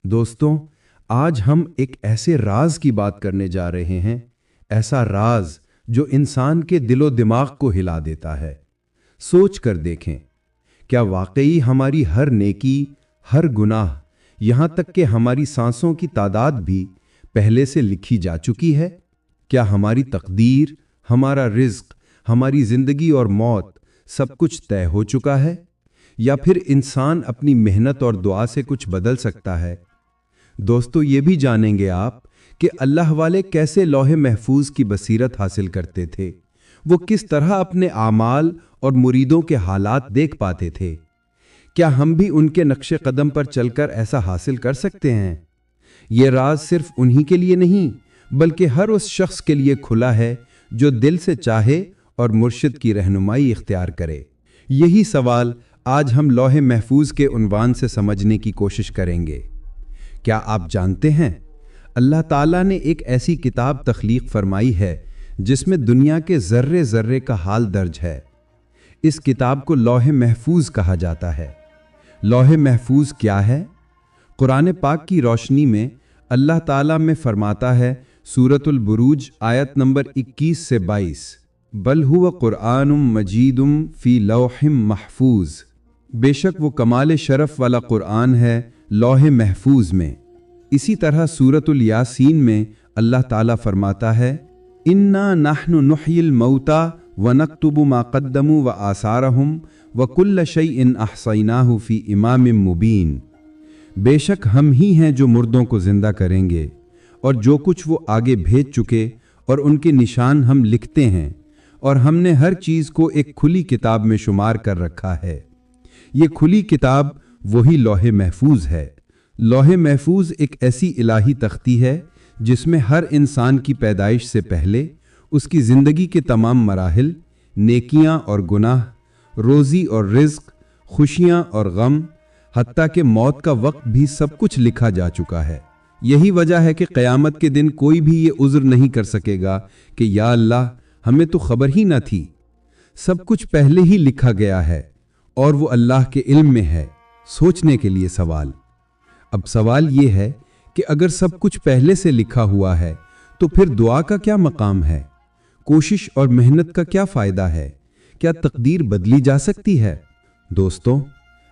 दोस्तों, आज हम एक ऐसे राज की बात करने जा रहे हैं, ऐसा राज जो इंसान के दिलो दिमाग को हिला देता है। सोच कर देखें, क्या वाकई हमारी हर नेकी, हर गुनाह, यहाँ तक कि हमारी सांसों की तादाद भी पहले से लिखी जा चुकी है? क्या हमारी तकदीर, हमारा रिज्क, हमारी जिंदगी और मौत सब कुछ तय हो चुका है? या फिर इंसान अपनी मेहनत और दुआ से कुछ बदल सकता है? दोस्तों, ये भी जानेंगे आप कि अल्लाह वाले कैसे लौहे महफूज की बसीरत हासिल करते थे, वो किस तरह अपने आमाल और मुरीदों के हालात देख पाते थे। क्या हम भी उनके नक्शे कदम पर चलकर ऐसा हासिल कर सकते हैं? ये राज सिर्फ उन्हीं के लिए नहीं, बल्कि हर उस शख्स के लिए खुला है जो दिल से चाहे और मुर्शिद की रहनुमाई इख्तियार करे। यही सवाल आज हम लौहे महफूज के उन्वान से समझने की कोशिश करेंगे। क्या आप जानते हैं, अल्लाह ताला ने एक ऐसी किताब तख्लीक फरमाई है जिसमें दुनिया के जर्रे जर्रे का हाल दर्ज है। इस किताब को लौहे महफूज कहा जाता है। लौहे महफूज क्या है? कुरान पाक की रोशनी में अल्लाह ताला में फरमाता है, सूरतुल बुरूज आयत नंबर 21 से 22, बल हुवा कुरआनुम मजीदुम फी लौहिम महफूज, बेशक वो कमाल शरफ वाला कुरान है लौहे महफूज में। इसी तरह सूरतुल यासीन में अल्लाह ताला फरमाता है, इन्ना नहनु नुह्यिल मौता व नक्तुबु मा क़द्दमू व आसारहुम व कुल्ल शैइन अहसैनाहु फी इमामिम मुबीन, बेशक हम ही हैं जो मुर्दों को जिंदा करेंगे और जो कुछ वो आगे भेज चुके और उनके निशान हम लिखते हैं, और हमने हर चीज़ को एक खुली किताब में शुमार कर रखा है। ये खुली किताब वही लौहे महफूज है। लौहे महफूज एक ऐसी इलाही तख्ती है जिसमें हर इंसान की पैदाइश से पहले उसकी ज़िंदगी के तमाम मराहिल, नेकियां और गुनाह, रोज़ी और रिज़्क, खुशियां और गम, हत्ता के मौत का वक्त भी सब कुछ लिखा जा चुका है। यही वजह है कि क़यामत के दिन कोई भी ये उज़्र नहीं कर सकेगा कि या अल्लाह, हमें तो खबर ही न थी। सब कुछ पहले ही लिखा गया है और वो अल्लाह के इल्म में है। सोचने के लिए सवाल। अब सवाल ये है कि अगर सब कुछ पहले से लिखा हुआ है तो फिर दुआ का क्या मकाम है? कोशिश और मेहनत का क्या फ़ायदा है? क्या तकदीर बदली जा सकती है? दोस्तों,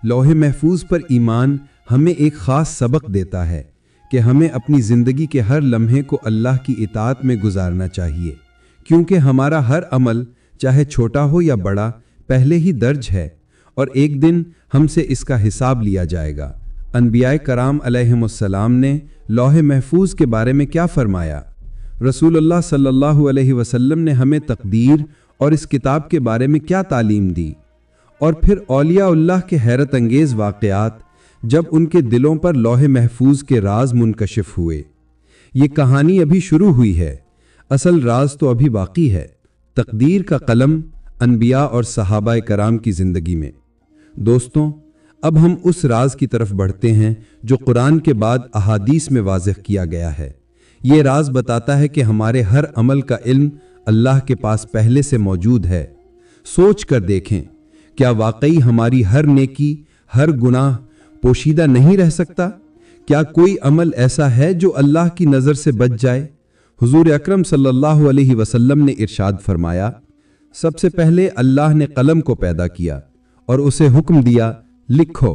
लौहे महफूज पर ईमान हमें एक ख़ास सबक देता है कि हमें अपनी ज़िंदगी के हर लम्हे को अल्लाह की इताअत में गुजारना चाहिए, क्योंकि हमारा हर अमल, चाहे छोटा हो या बड़ा, पहले ही दर्ज है और एक दिन हमसे इसका हिसाब लिया जाएगा। अनबियाए कराम अलैहिमुस्सलाम ने लौहे महफूज के बारे में क्या फरमाया? रसूलुल्लाह सल्लल्लाहु अलैहि वसल्लम ने हमें तकदीर और इस किताब के बारे में क्या तालीम दी? और फिर औलिया-उल्लाह के हैरत अंगेज़ वाक़यात जब उनके दिलों पर लौहे महफूज के राज मुनकशिफ हुए। ये कहानी अभी शुरू हुई है, असल राज तो अभी बाकी है। तकदीर का कलम अनबिया और सहाबाए कराम की ज़िंदगी में। दोस्तों, अब हम उस राज की तरफ बढ़ते हैं जो कुरान के बाद अहादीस में वाज़ेह किया गया है। ये राज बताता है कि हमारे हर अमल का इल्म अल्लाह के पास पहले से मौजूद है। सोच कर देखें, क्या वाकई हमारी हर नेकी, हर गुनाह पोशीदा नहीं रह सकता? क्या कोई अमल ऐसा है जो अल्लाह की नज़र से बच जाए? हुजूर अकरम सल्लल्लाहु अलैहि वसल्लम ने इरशाद फरमाया, सबसे पहले अल्लाह ने कलम को पैदा किया और उसे हुक्म दिया, लिखो,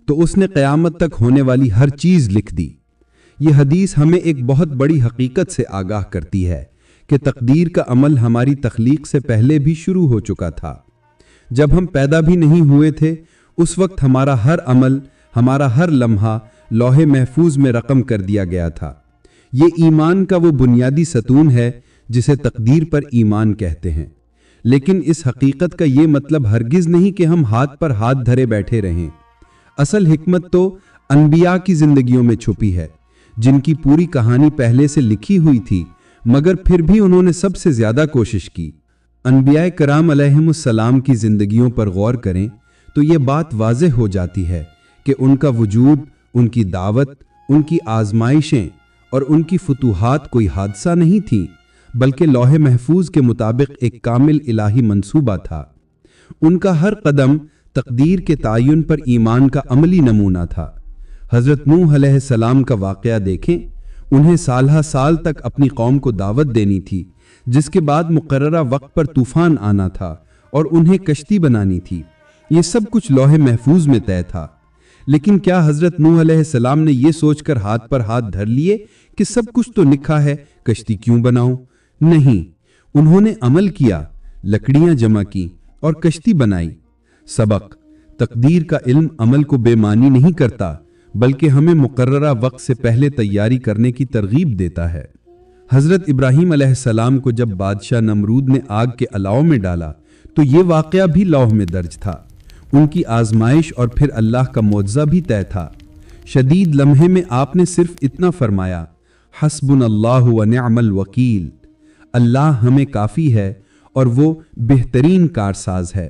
तो उसने क़यामत तक होने वाली हर चीज़ लिख दी। ये हदीस हमें एक बहुत बड़ी हकीकत से आगाह करती है कि तकदीर का अमल हमारी तख्लीक से पहले भी शुरू हो चुका था। जब हम पैदा भी नहीं हुए थे, उस वक्त हमारा हर अमल, हमारा हर लम्हा लौहे महफूज में रकम कर दिया गया था। ये ईमान का वो बुनियादी सतून है जिसे तकदीर पर ईमान कहते हैं। लेकिन इस हकीकत का ये मतलब हरगिज़ नहीं कि हम हाथ पर हाथ धरे बैठे रहें। असल हिकमत तो अनबिया की ज़िंदगियों में छुपी है, जिनकी पूरी कहानी पहले से लिखी हुई थी, मगर फिर भी उन्होंने सबसे ज़्यादा कोशिश की। अनबियाए कराम अलैहिमुस्सलाम की ज़िंदगियों पर गौर करें तो ये बात वाज़ेह हो जाती है कि उनका वजूद, उनकी दावत, उनकी आजमाइशें और उनकी फुतूहात कोई हादसा नहीं थी, बल्कि लौहे महफूज के मुताबिक एक कामिल इलाही मंसूबा था। उनका हर कदम तकदीर के तायुन पर ईमान का अमली नमूना था। حضرت نوح علیہ السلام کا واقعہ دیکھیں، انہیں سالہ سال تک اپنی قوم کو دعوت دینی تھی، جس کے بعد مقررہ وقت پر طوفان آنا تھا اور انہیں کشتی بنانی تھی۔ یہ سب کچھ لوح محفوظ میں طے تھا۔ لیکن کیا حضرت نوح علیہ السلام نے یہ سوچ کر ہاتھ پر ہاتھ دھر لیے کہ سب کچھ تو لکھا ہے، کشتی کیوں بناؤں؟ نہیں، انہوں نے عمل کیا، لکڑیاں جمع کی اور کشتی بنائی۔ سبق: تقدیر کا علم عمل کو بے معنی نہیں کرتا، بلکہ ہمیں مقررہ وقت سے پہلے تیاری کرنے کی ترغیب دیتا ہے۔ حضرت ابراہیم علیہ السلام کو جب بادشاہ نمرود نے آگ کے الاؤ میں ڈالا تو یہ واقعہ بھی لوح میں درج تھا۔ ان کی آزمائش اور پھر اللہ کا معجزہ بھی طے تھا۔ شدید لمحے میں آپ نے صرف اتنا فرمایا، حسبنا اللہ و نعم الوکیل، اللہ ہمیں کافی ہے اور وہ بہترین کارساز ہے۔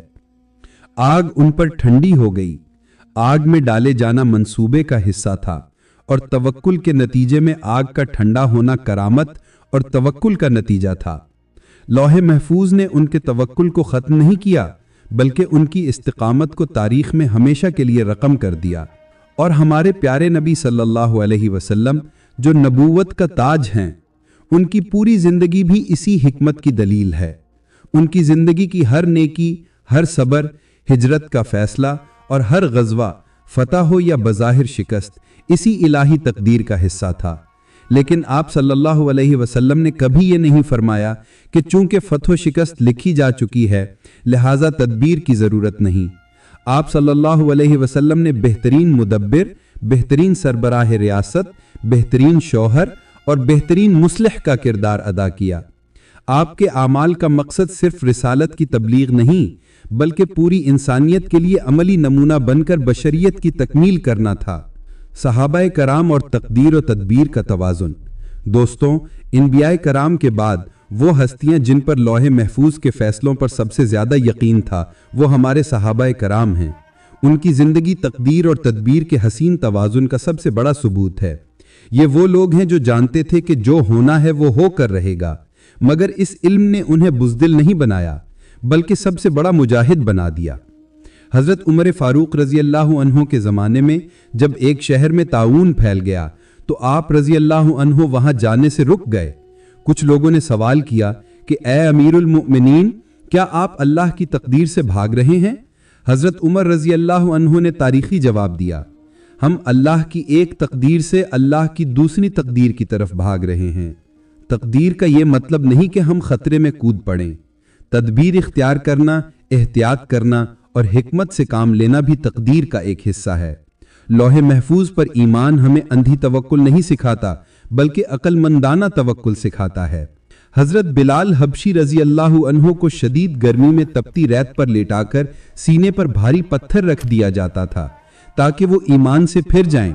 آگ ان پر ٹھنڈی ہو گئی۔ آگ میں ڈالے جانا منصوبے کا حصہ تھا اور توکل کے نتیجے میں آگ کا ٹھنڈا ہونا کرامت اور توکل کا نتیجہ تھا۔ لوح محفوظ نے ان کے توکل کو ختم نہیں کیا، بلکہ ان کی استقامت کو تاریخ میں ہمیشہ کے لیے رقم کر دیا۔ اور ہمارے پیارے نبی صلی اللہ علیہ وسلم جو نبوت کا تاج ہیں، ان کی پوری زندگی بھی اسی حکمت کی دلیل ہے۔ ان کی زندگی کی ہر نیکی، ہر صبر، ہجرت کا فیصلہ اور ہر غزوہ، فتح ہو یا بظاہر شکست، اسی الہی تقدیر کا حصہ تھا۔ لیکن آپ صلی اللہ علیہ وسلم نے کبھی یہ نہیں فرمایا کہ چونکہ فتح و شکست لکھی جا چکی ہے لہٰذا تدبیر کی ضرورت نہیں۔ آپ صلی اللہ علیہ وسلم نے بہترین مدبر، بہترین سربراہ ریاست، بہترین شوہر اور بہترین مصلح کا کردار ادا کیا۔ آپ کے اعمال کا مقصد صرف رسالت کی تبلیغ نہیں، بلکہ پوری انسانیت کے لیے عملی نمونہ بن کر بشریت کی تکمیل کرنا تھا۔ صحابہ کرام اور تقدیر و تدبیر کا توازن۔ دوستوں، انبیاء کرام کے بعد وہ ہستیاں جن پر لوح محفوظ کے فیصلوں پر سب سے زیادہ یقین تھا وہ ہمارے صحابہ کرام ہیں۔ ان کی زندگی تقدیر اور تدبیر کے حسین توازن کا سب سے بڑا ثبوت ہے۔ یہ وہ لوگ ہیں جو جانتے تھے کہ جو ہونا ہے وہ ہو کر رہے گا، مگر اس علم نے انہیں بزدل نہیں بنایا بلکہ سب سے بڑا مجاہد بنا دیا۔ حضرت عمر فاروق رضی اللہ عنہ کے زمانے میں جب ایک شہر میں طاعون پھیل گیا تو آپ رضی اللہ عنہ وہاں جانے سے رک گئے۔ کچھ لوگوں نے سوال کیا کہ اے امیر المؤمنین، کیا آپ اللہ کی تقدیر سے بھاگ رہے ہیں؟ حضرت عمر رضی اللہ عنہ نے تاریخی جواب دیا، ہم اللہ کی ایک تقدیر سے اللہ کی دوسری تقدیر کی طرف بھاگ رہے ہیں۔ تقدیر کا یہ مطلب نہیں کہ ہم خطرے میں کود پڑیں۔ تدبیر اختیار کرنا، احتیاط کرنا اور حکمت سے کام لینا بھی تقدیر کا ایک حصہ ہے۔ لوح محفوظ پر ایمان ہمیں اندھی توکل نہیں سکھاتا بلکہ عقل مندانہ توکل سکھاتا ہے۔ حضرت بلال حبشی رضی اللہ عنہ کو شدید گرمی میں تپتی ریت پر لیٹا کر سینے پر بھاری پتھر رکھ دیا جاتا تھا تاکہ وہ ایمان سے پھر جائیں۔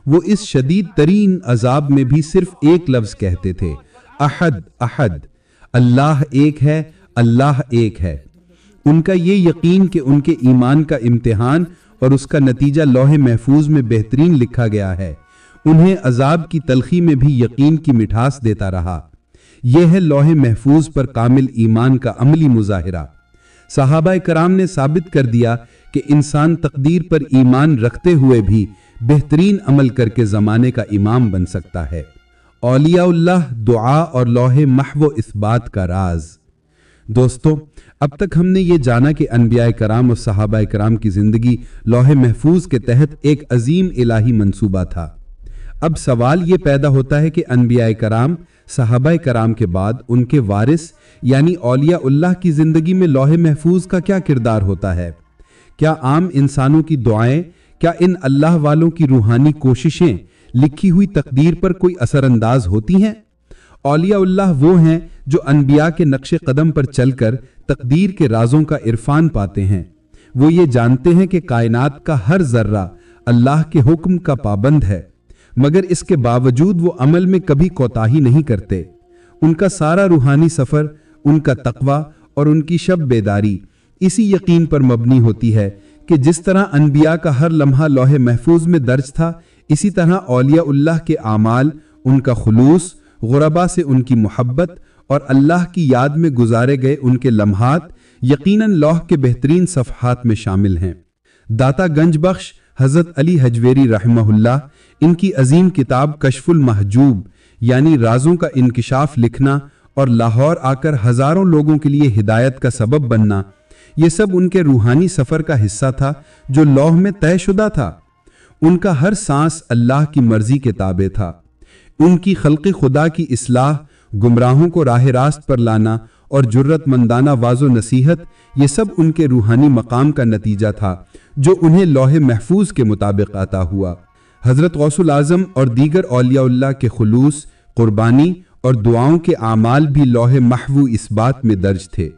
وہ اس شدید ترین عذاب میں بھی صرف ایک لفظ کہتے تھے، احد احد، اللہ ایک ہے، اللہ ایک ہے۔ ان کا یہ یقین کہ ان کے ایمان کا امتحان اور اس کا نتیجہ لوح محفوظ میں بہترین لکھا گیا ہے، انہیں عذاب کی تلخی میں بھی یقین کی مٹھاس دیتا رہا۔ یہ ہے لوح محفوظ پر کامل ایمان کا عملی مظاہرہ۔ صحابہ کرام نے ثابت کر دیا کہ انسان تقدیر پر ایمان رکھتے ہوئے بھی بہترین عمل کر کے زمانے کا امام بن سکتا ہے۔ اولیاء اللہ، دعا اور لوح محو اثبات کا راز۔ دوستو، اب تک ہم نے یہ جانا کہ انبیاء کرام اور صحابہ کرام کی زندگی لوح محفوظ کے تحت ایک عظیم الہی منصوبہ تھا۔ اب سوال یہ پیدا ہوتا ہے کہ انبیاء کرام، صحابہ کرام کے بعد ان کے وارث یعنی اولیاء اللہ کی زندگی میں لوح محفوظ کا کیا کردار ہوتا ہے؟ کیا عام انسانوں کی دعائیں، کیا ان اللہ والوں کی روحانی کوششیں لکھی ہوئی تقدیر پر کوئی اثر انداز ہوتی ہیں؟ اولیاء اللہ وہ ہیں جو انبیاء کے نقش قدم پر چل کر تقدیر کے رازوں کا عرفان پاتے ہیں۔ وہ یہ جانتے ہیں کہ کائنات کا ہر ذرہ اللہ کے حکم کا پابند ہے، مگر اس کے باوجود وہ عمل میں کبھی کوتاہی نہیں کرتے۔ ان کا سارا روحانی سفر، ان کا تقوی اور ان کی شب بیداری اسی یقین پر مبنی ہوتی ہے کہ جس طرح انبیاء کا ہر لمحہ لوح محفوظ میں درج تھا، اسی طرح اولیاء اللہ کے اعمال، ان کا خلوص، غربا سے ان کی محبت اور اللہ کی یاد میں گزارے گئے ان کے لمحات یقیناً لوح کے بہترین صفحات میں شامل ہیں۔ داتا گنج بخش حضرت علی حجویری رحمہ اللہ इनकी अजीम किताब कश्फुल महजूब यानी राजों का इंकिशाफ लिखना और लाहौर आकर हजारों लोगों के लिए हिदायत का सबब बनना, ये सब उनके रूहानी सफर का हिस्सा था जो लौह में तयशुदा था। उनका हर सांस अल्लाह की मर्जी के ताबे था। उनकी खल्क़ खुदा की इस्लाह, गुमराहों को राह रास्त पर लाना और जुर्रतमंदाना वाज़ो नसीहत, ये सब उनके रूहानी मकाम का नतीजा था जो उन्हें लौह महफूज के मुताबिक अता हुआ। हज़रत गौसुल आज़म और दीगर औलियाउल्लाह के खुलूस, कुर्बानी और दुआओं के आमाल भी लौह महफूज इस बात में दर्ज थे।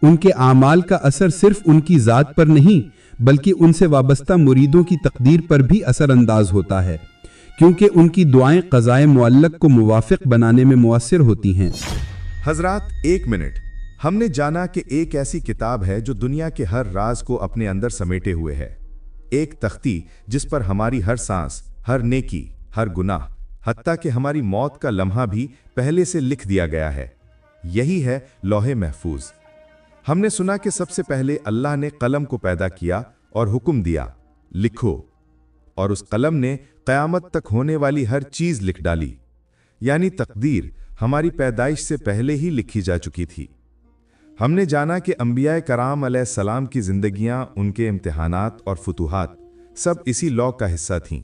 उनके आमाल का असर सिर्फ उनकी ज़ात पर नहीं बल्कि उनसे वाबस्ता मुरीदों की तकदीर पर भी असर अंदाज होता है, क्योंकि उनकी दुआएं क़ज़ाए मुअल्लक़ को मुवाफ़िक़ बनाने में मुअस्सिर होती हैं। हजरात, एक मिनट, हमने जाना कि एक ऐसी किताब है जो दुनिया के हर राज को अपने अंदर समेटे हुए है। एक तख्ती जिस पर हमारी हर सांस, हर नेकी, हर गुनाह, हत्ता कि हमारी मौत का लम्हा भी पहले से लिख दिया गया है। यही है लौह महफूज। हमने सुना कि सबसे पहले अल्लाह ने कलम को पैदा किया और हुक्म दिया, लिखो, और उस कलम ने क़यामत तक होने वाली हर चीज लिख डाली। यानी तकदीर हमारी पैदाइश से पहले ही लिखी जा चुकी थी। हमने जाना कि अंबिया कराम अलैहिस्सलाम की जिंदगियां, उनके इम्तिहानात और फुतूहात सब इसी लौ का हिस्सा थीं।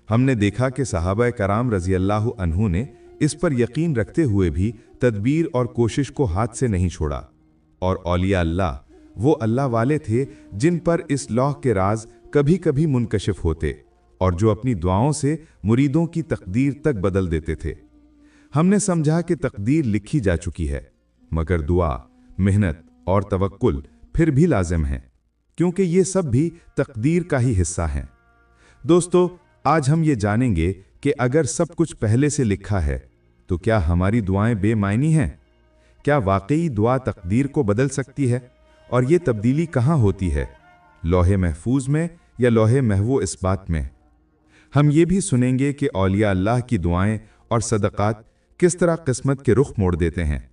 हमने देखा कि सहाबा कराम रज़ी अल्लाह अन्हु ने इस पर यकीन रखते हुए भी तदबीर और कोशिश को हाथ से नहीं छोड़ा। और औलिया अल्लाह वो अल्लाह वाले थे जिन पर इस लौह के राज कभी कभी मुनकशिफ होते और जो अपनी दुआओं से मुरीदों की तकदीर तक बदल देते थे। हमने समझा कि तकदीर लिखी जा चुकी है, मगर दुआ, मेहनत और तवक्कुल फिर भी लाजिम है, क्योंकि ये सब भी तकदीर का ही हिस्सा हैं। दोस्तों, आज हम ये जानेंगे कि अगर सब कुछ पहले से लिखा है तो क्या हमारी दुआएं बेमायनी हैं? क्या वाकई दुआ तकदीर को बदल सकती है? और ये तब्दीली कहाँ होती है, लौह महफूज में या लौह महवो इस्बात में? हम ये भी सुनेंगे कि औलिया अल्लाह की दुआएं और सदक़ात किस तरह किस्मत के रुख मोड़ देते हैं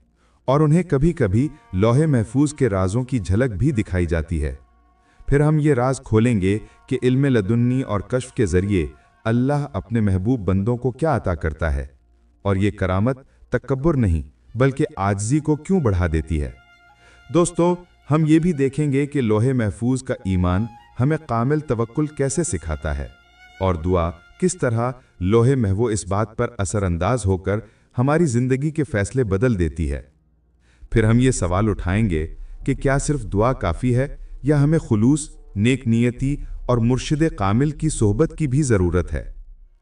और उन्हें कभी कभी लौह महफूज के राजों की झलक भी दिखाई जाती है। फिर हम ये राज खोलेंगे कि इल्म लदुन्नी और कश्फ के जरिए अल्लाह अपने महबूब बंदों को क्या अता करता है और ये करामत तकब्बुर नहीं बल्कि आजिज़ी को क्यों बढ़ा देती है। दोस्तों, हम ये भी देखेंगे कि लौह महफूज का ईमान हमें कामिल तवक्कुल कैसे सिखाता है और दुआ किस तरह लौह महवो इस बात पर असरअंदाज होकर हमारी जिंदगी के फैसले बदल देती है। फिर हम ये सवाल उठाएंगे कि क्या सिर्फ दुआ काफ़ी है या हमें खुलूस, नेक नियति और मुर्शिद कामिल की सोहबत की भी ज़रूरत है।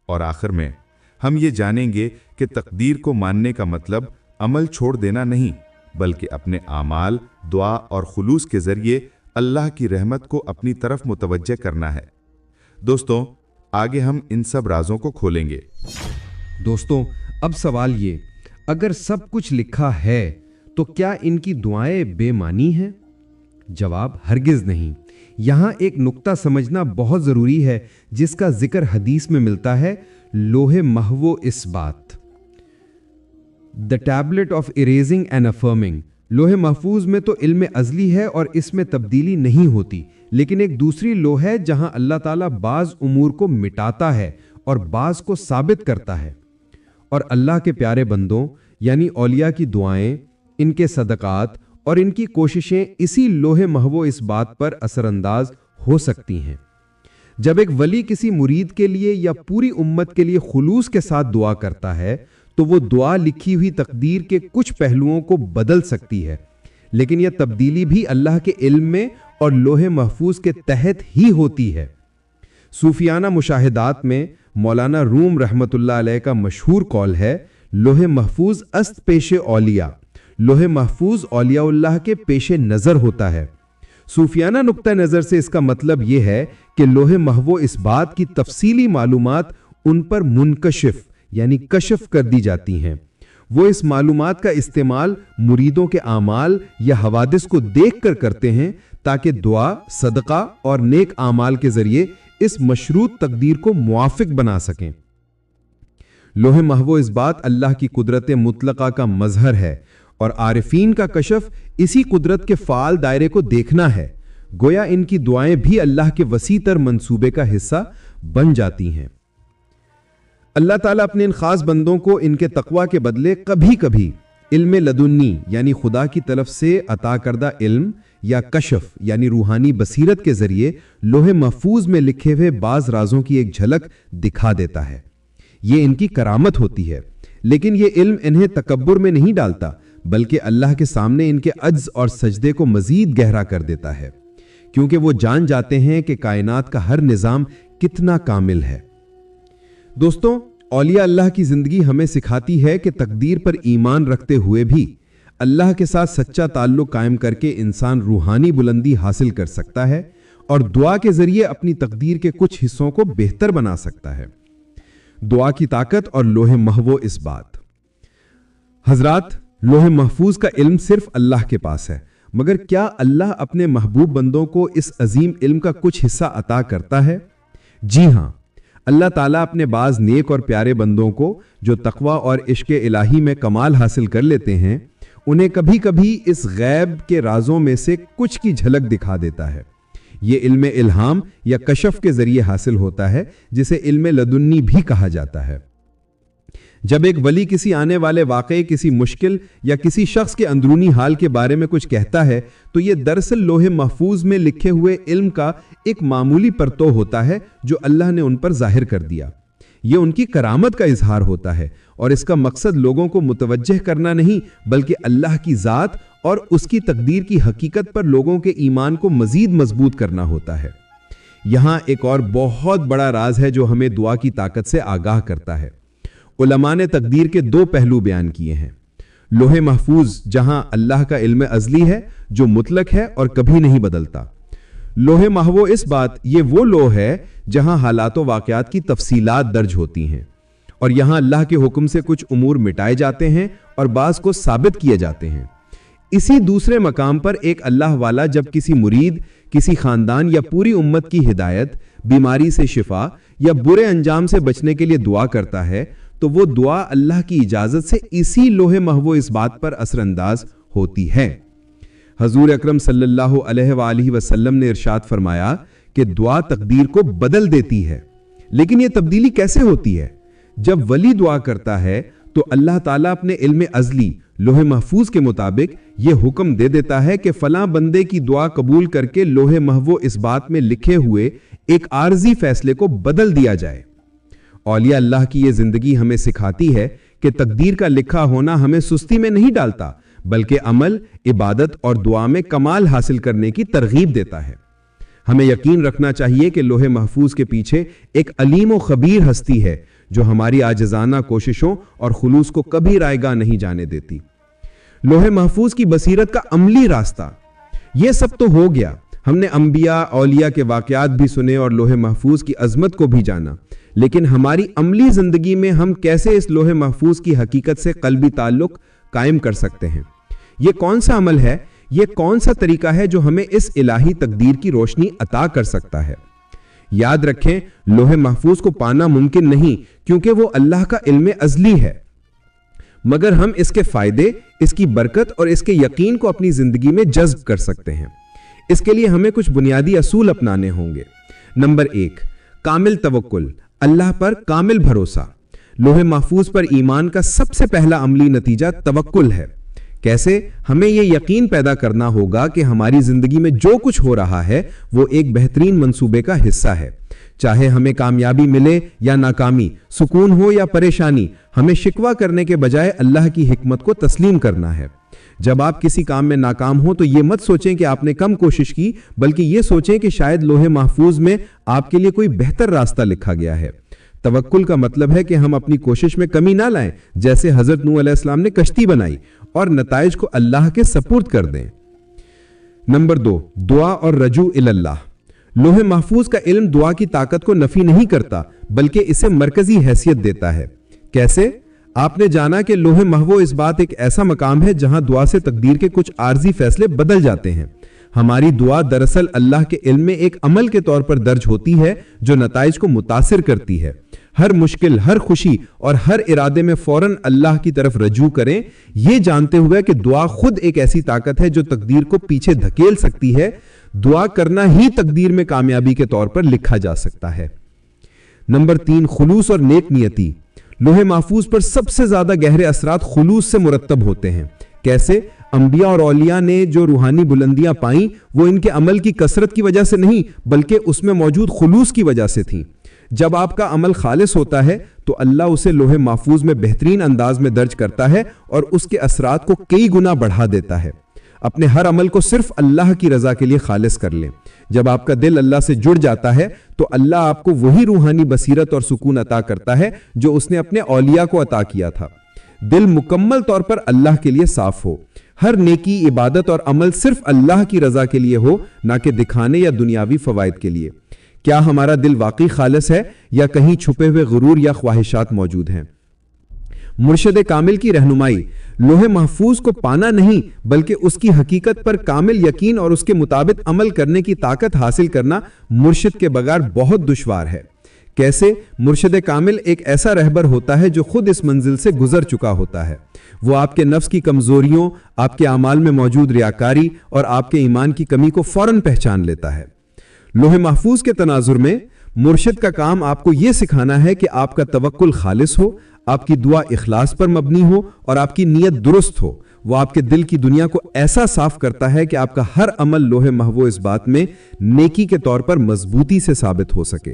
और आखिर में हम ये जानेंगे कि तकदीर को मानने का मतलब अमल छोड़ देना नहीं बल्कि अपने आमाल, दुआ और खुलूस के जरिए अल्लाह की रहमत को अपनी तरफ मुतवज्जे करना है। दोस्तों, आगे हम इन सब राजों को खोलेंगे। दोस्तों, अब सवाल ये, अगर सब कुछ लिखा है तो क्या इनकी दुआएं बेमानी हैं? जवाब हरगिज नहीं। यहां एक नुक्ता समझना बहुत जरूरी है जिसका जिक्र हदीस में मिलता है, लोहे महवो इस्बात, the tablet of erasing and affirming. लोहे महफूज में तो इल्म अजली है और इसमें तब्दीली नहीं होती, लेकिन एक दूसरी लोह है जहां अल्लाह ताला बाज उमूर को मिटाता है और बाज को साबित करता है। और अल्लाह के प्यारे बंदों यानी औलिया की दुआएं, इनके सदकात और इनकी कोशिशें इसी लोहे महवो इस बात पर असरअंदाज हो सकती हैं। जब एक वली किसी मुरीद के लिए या पूरी उम्मत के लिए खुलूस के साथ दुआ करता है तो वो दुआ लिखी हुई तकदीर के कुछ पहलुओं को बदल सकती है, लेकिन यह तब्दीली भी अल्लाह के इल्म में और लोहे महफूज के तहत ही होती है। सूफियाना मुशाहिदात में मौलाना रूम रहमतुल्लाह अलैह का मशहूर कौल है, लोहे महफूज अस्त पेशे औलिया, लोहे महफूज औलियाउल्लाह के पेशे नजर होता है। सूफियाना नुक्ता नजर से इसका मतलब यह है कि लोहे महवो इस बात की तफसीली मालूमात उन पर मुनकशिफ यानी कशफ कर दी जाती हैं। वो इस मालूमात का इस्तेमाल मुरीदों के आमाल या हवादिस को देखकर करते हैं ताकि दुआ, सदका और नेक आमाल के जरिए इस मशरूत तकदीर को मुआफिक बना सकें। लोहे महवो इस बात अल्लाह की कुदरत मुतलका का मजहर है और आरिफीन का कशफ इसी कुदरत के फाल दायरे को देखना है। गोया इनकी दुआएं भी अल्लाह के वसी तर मंसूबे का हिस्सा बन जाती हैं। اللہ ताला अपने इन खास बंदों को इनके तकवा के बदले कभी कभी इल्म लदुन्नी यानी खुदा की तरफ से अता करदा इल्म या कशफ यानी रूहानी बसीरत के जरिए लोहे महफूज में लिखे हुए बाज राजों की एक झलक दिखा देता है। ये इनकी करामत होती है, लेकिन ये इल्म इन्हें तकब्बुर में नहीं डालता, बल्कि अल्लाह के सामने इनके अज्ज और सजदे को मजीद गहरा कर देता है, क्योंकि वो जान जाते हैं कि कायनात का हर निजाम कितना कामिल है। दोस्तों, औलिया अल्लाह की जिंदगी हमें सिखाती है कि तकदीर पर ईमान रखते हुए भी अल्लाह के साथ सच्चा ताल्लुक कायम करके इंसान रूहानी बुलंदी हासिल कर सकता है और दुआ के जरिए अपनी तकदीर के कुछ हिस्सों को बेहतर बना सकता है। दुआ की ताकत और लोहे महवो इस बात। हजरात, लोहे महफूज का इल्म सिर्फ अल्लाह के पास है, मगर क्या अल्लाह अपने महबूब बंदों को इस अजीम इल्म का कुछ हिस्सा अता करता है? जी हां, अल्लाह ताला अपने बाज नेक और प्यारे बंदों को जो तकवा और इश्क इलाही में कमाल हासिल कर लेते हैं, उन्हें कभी कभी इस गैब के राजों में से कुछ की झलक दिखा देता है। ये इल्म इल्हाम या कशफ के जरिए हासिल होता है, जिसे इल्म लदुन्नी भी कहा जाता है। जब एक वली किसी आने वाले वाक़े, किसी मुश्किल या किसी शख्स के अंदरूनी हाल के बारे में कुछ कहता है, तो ये दरअसल लोहे महफूज में लिखे हुए इल्म का एक मामूली परतो होता है जो अल्लाह ने उन पर जाहिर कर दिया। ये उनकी करामत का इजहार होता है और इसका मकसद लोगों को मुतवज्जह करना नहीं, बल्कि अल्लाह की ज़ात और उसकी तकदीर की हकीकत पर लोगों के ईमान को मजीद मजबूत करना होता है। यहां एक और बहुत बड़ा राज है जो हमें दुआ की ताकत से आगाह करता है। उलमा ने तकदीर के दो पहलू बयान किए हैं। लोहे महफूज, जहां अल्लाह का इल्म अज़ली है जो मुतलक है और कभी नहीं बदलता। लोहे महवो इस बात, ये वो लोह है जहां हालात व वाक़यात की तफसीलात दर्ज होती हैं और यहां अल्लाह के हुक्म से कुछ उमूर मिटाए जाते हैं और बाज को साबित किए जाते हैं। इसी दूसरे मकाम पर एक अल्लाह वाला जब किसी मुरीद, किसी खानदान या पूरी उम्मत की हिदायत, बीमारी से शिफा या बुरे अंजाम से बचने के लिए दुआ करता है, तो वो दुआ अल्लाह की इजाजत से इसी लोहे महवो इस बात पर असरअंदाज होती है। हजूर अकरम सल्लल्लाहु अलैहि वसल्लम ने इरशाद फरमाया कि दुआ तकदीर को बदल देती है। लेकिन यह तब्दीली कैसे होती है? जब वली दुआ करता है तो अल्लाह ताला अपने इल्म अज़ली लोहे महफूज के मुताबिक यह हुक्म दे देता है कि फलां बंदे की दुआ कबूल करके लोहे महवो इस बात में लिखे हुए एक आर्जी फैसले को बदल दिया जाए। औलिया अल्लाह की यह जिंदगी हमें सिखाती है कि तकदीर का लिखा होना हमें सुस्ती में नहीं डालता, बल्कि अमल, इबादत और दुआ में कमाल हासिल करने की तरगीब देता है। हमें यकीन रखना चाहिए कि लोहे महफूज के पीछे एक अलीम व खबीर हस्ती है जो हमारी आजिज़ाना कोशिशों और खुलूस को कभी रायगा नहीं जाने देती। लोहे महफूज की बसीरत का अमली रास्ता, यह सब तो हो गया। हमने अंबिया, औलिया के वाकयात भी सुने और लोहे महफूज की अजमत को भी जाना, लेकिन हमारी अमली जिंदगी में हम कैसे इस लोहे महफूज की हकीकत से कल्बी ताल्लुक कायम कर सकते हैं? यह कौन सा अमल है, यह कौन सा तरीका है जो हमें इस इलाही तकदीर की रोशनी अता कर सकता है? याद रखें, लोहे महफूज को पाना मुमकिन नहीं, क्योंकि वो अल्लाह का इल्म अज़ली है, मगर हम इसके फायदे, इसकी बरकत और इसके यकीन को अपनी जिंदगी में जज्ब कर सकते हैं। इसके लिए हमें कुछ बुनियादी असूल अपनाने होंगे। नंबर 1, कामिल तवक्कुल, अल्लाह पर कामिल भरोसा। लोहे महफूज पर ईमान का सबसे पहला अमली नतीजा तवक्कुल है। कैसे? हमें यह यकीन पैदा करना होगा कि हमारी जिंदगी में जो कुछ हो रहा है वो एक बेहतरीन मंसूबे का हिस्सा है। चाहे हमें कामयाबी मिले या नाकामी, सुकून हो या परेशानी, हमें शिकवा करने के बजाय अल्लाह की हिकमत को तस्लीम करना है। जब आप किसी काम में नाकाम हो तो यह मत सोचें कि आपने कम कोशिश की, बल्कि यह सोचें कि शायद लोहे महफूज में आपके लिए कोई बेहतर रास्ता लिखा गया है। तवक्कुल का मतलब है कि हम अपनी कोशिश में कमी ना लाएं, जैसे हजरत नूह अलैहिस्सलाम ने कश्ती बनाई, और नताइज को अल्लाह के सपुर्द कर दें। नंबर 2, दुआ और रजू इल्लाह। लोहे महफूज का इल्म दुआ की ताकत को नफी नहीं करता, बल्कि इसे मरकजी हैसियत देता है। कैसे? आपने जाना कि लोहे महवो इस बात एक ऐसा मकाम है जहां दुआ से तकदीर के कुछ आर्जी फैसले बदल जाते हैं। हमारी दुआ दरअसल अल्लाह के इल्म में एक अमल के तौर पर दर्ज होती है जो नताइज को मुतासिर करती है। हर मुश्किल, हर खुशी और हर इरादे में फौरन अल्लाह की तरफ रजू करें, यह जानते हुए कि दुआ खुद एक ऐसी ताकत है जो तकदीर को पीछे धकेल सकती है। दुआ करना ही तकदीर में कामयाबी के तौर पर लिखा जा सकता है। نمبر 3 خلوص اور نیک نیتی۔ لوح محفوظ پر سب سے زیادہ گہرے اثرات خلوص سے مرتب ہوتے ہیں۔ کیسے؟ انبیاء اور اولیاء نے جو روحانی بلندیاں پائیں وہ ان کے عمل کی کثرت کی وجہ سے نہیں بلکہ اس میں موجود خلوص کی وجہ سے تھیں۔ جب آپ کا عمل خالص ہوتا ہے تو اللہ اسے لوح محفوظ میں بہترین انداز میں درج کرتا ہے اور اس کے اثرات کو کئی گنا بڑھا دیتا ہے۔ اپنے ہر عمل کو صرف اللہ کی رضا کے لیے خالص کر لیں۔ جب آپ کا دل اللہ سے جڑ جاتا ہے تو اللہ آپ کو وہی روحانی بصیرت اور سکون عطا کرتا ہے جو اس نے اپنے اولیاء کو عطا کیا تھا۔ دل مکمل طور پر اللہ کے لیے صاف ہو، ہر نیکی، عبادت اور عمل صرف اللہ کی رضا کے لیے ہو، نہ کہ دکھانے یا دنیاوی فوائد کے لیے۔ کیا ہمارا دل واقعی خالص ہے یا کہیں چھپے ہوئے غرور یا خواہشات موجود ہیں؟ مرشد کامل کی رہنمائی لوح محفوظ کو پانا نہیں بلکہ اس کی حقیقت پر کامل یقین اور اس کے مطابق عمل کرنے کی طاقت حاصل کرنا مرشد کے بغیر بہت دشوار ہے۔ کیسے؟ مرشد کامل ایک ایسا رہبر ہوتا ہے جو خود اس منزل سے گزر چکا ہوتا ہے۔ وہ آپ کے نفس کی کمزوریوں، آپ کے اعمال میں موجود ریاکاری اور آپ کے ایمان کی کمی کو فوراً پہچان لیتا ہے۔ لوح محفوظ کے تناظر میں مرشد کا کام آپ کو یہ سکھانا ہے کہ آپ کا توکل خالص ہو، آپ کی دعا اخلاص پر مبنی ہو اور آپ کی نیت درست ہو۔ وہ آپ کے دل کی دنیا کو ایسا صاف کرتا ہے کہ آپ کا ہر عمل لوح محفوظ اس بات میں نیکی کے طور پر مضبوطی سے ثابت ہو سکے۔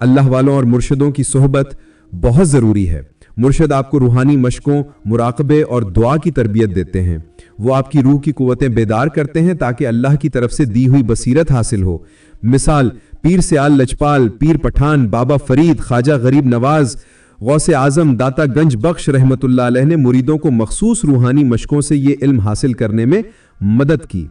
اللہ والوں اور مرشدوں کی صحبت بہت ضروری ہے۔ مرشد آپ کو روحانی مشقوں، مراقبے اور دعا کی تربیت دیتے ہیں۔ وہ آپ کی روح کی قوتیں بیدار کرتے ہیں تاکہ اللہ کی طرف سے دی ہوئی بصیرت حاصل ہو۔ مثال پیر سیال لجپال، پیر پٹھان، بابا فرید، خواجہ غریب نواز، غوث اعظم، داتا گنج بخش رحمت اللہ علیہ نے مریدوں کو مخصوص روحانی مشقوں سے یہ علم حاصل کرنے میں مدد کی۔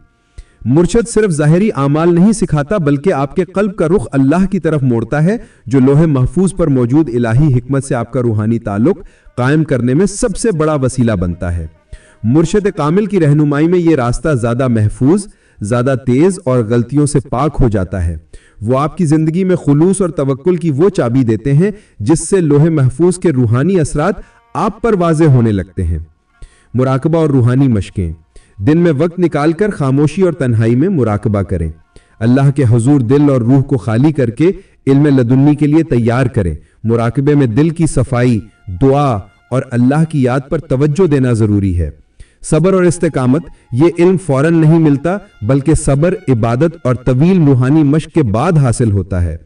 مرشد صرف ظاہری اعمال نہیں سکھاتا بلکہ آپ کے قلب کا رخ اللہ کی طرف موڑتا ہے، جو لوح محفوظ پر موجود الہی حکمت سے آپ کا روحانی تعلق قائم کرنے میں سب سے بڑا وسیلہ بنتا ہے۔ مرشد کامل کی رہنمائی میں یہ راستہ زیادہ محفوظ، زیادہ تیز اور غلطیوں سے پاک ہو جاتا ہے۔ وہ آپ کی زندگی میں خلوص اور توکل کی وہ چابی دیتے ہیں جس سے لوح محفوظ کے روحانی اثرات آپ پر واضح ہونے لگتے ہیں۔ مراقبہ اور روحانی مشقیں۔ دن میں وقت نکال کر خاموشی اور تنہائی میں مراقبہ کریں۔ اللہ کے حضور دل اور روح کو خالی کر کے علم لدنی کے لیے تیار کریں۔ مراقبے میں دل کی صفائی، دعا اور اللہ کی یاد پر توجہ دینا ضروری ہے۔ صبر اور استقامت۔ یہ علم فوراً نہیں ملتا بلکہ صبر، عبادت اور طویل روحانی مشق کے بعد حاصل ہوتا ہے۔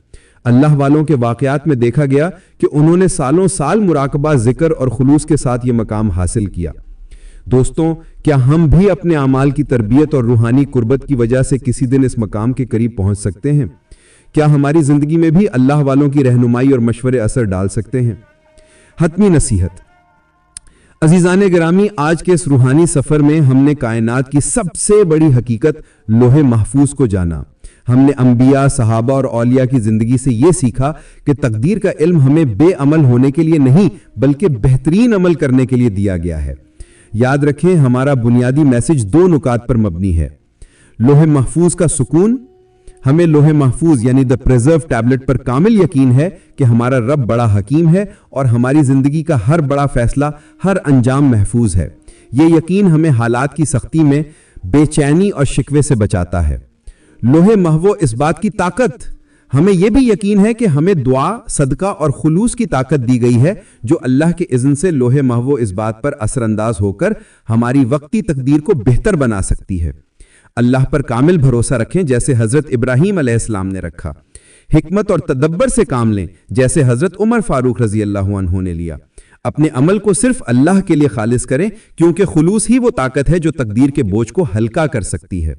اللہ والوں کے واقعات میں دیکھا گیا کہ انہوں نے سالوں سال مراقبہ، ذکر اور خلوص کے ساتھ یہ مقام حاصل کیا۔ دوستوں، کیا ہم بھی اپنے اعمال کی تربیت اور روحانی قربت کی وجہ سے کسی دن اس مقام کے قریب پہنچ سکتے ہیں؟ کیا ہماری زندگی میں بھی اللہ والوں کی رہنمائی اور مشورے اثر ڈال سکتے ہیں؟ حتمی نصیحت۔ عزیزان گرامی، آج کے اس روحانی سفر میں ہم نے کائنات کی سب سے بڑی حقیقت لوح محفوظ کو جانا۔ ہم نے انبیاء، صحابہ اور اولیاء کی زندگی سے یہ سیکھا کہ تقدیر کا علم ہمیں بے عمل ہونے کے لیے نہیں بلکہ بہترین عمل کرنے کے لیے دیا گیا ہے۔ یاد رکھیں، ہمارا بنیادی میسج 2 نکات پر مبنی ہے۔ لوح محفوظ کا سکون۔ ہمیں لوح محفوظ یعنی دی پریزرو ٹیبلٹ پر کامل یقین ہے کہ ہمارا رب بڑا حکیم ہے اور ہماری زندگی کا ہر بڑا فیصلہ، ہر انجام محفوظ ہے۔ یہ یقین ہمیں حالات کی سختی میں بے چینی اور شکوے سے بچاتا ہے۔ لوح محفوظ اس بات کی طاقت۔ ہمیں یہ بھی یقین ہے کہ ہمیں دعا، صدقہ اور خلوص کی طاقت دی گئی ہے جو اللہ کے اذن سے لوح محفوظ اس بات پر اثر انداز ہو کر ہماری وقتی تقدیر کو بہتر بنا سکتی ہے۔ اللہ پر کامل بھروسہ رکھیں جیسے حضرت ابراہیم علیہ السلام نے رکھا۔ حکمت اور تدبر سے کام لیں جیسے حضرت عمر فاروق رضی اللہ عنہ نے لیا۔ اپنے عمل کو صرف اللہ کے لیے خالص کریں کیونکہ خلوص ہی وہ طاقت ہے جو تقدیر کے بوجھ کو ہلکا کر سکتی ہے۔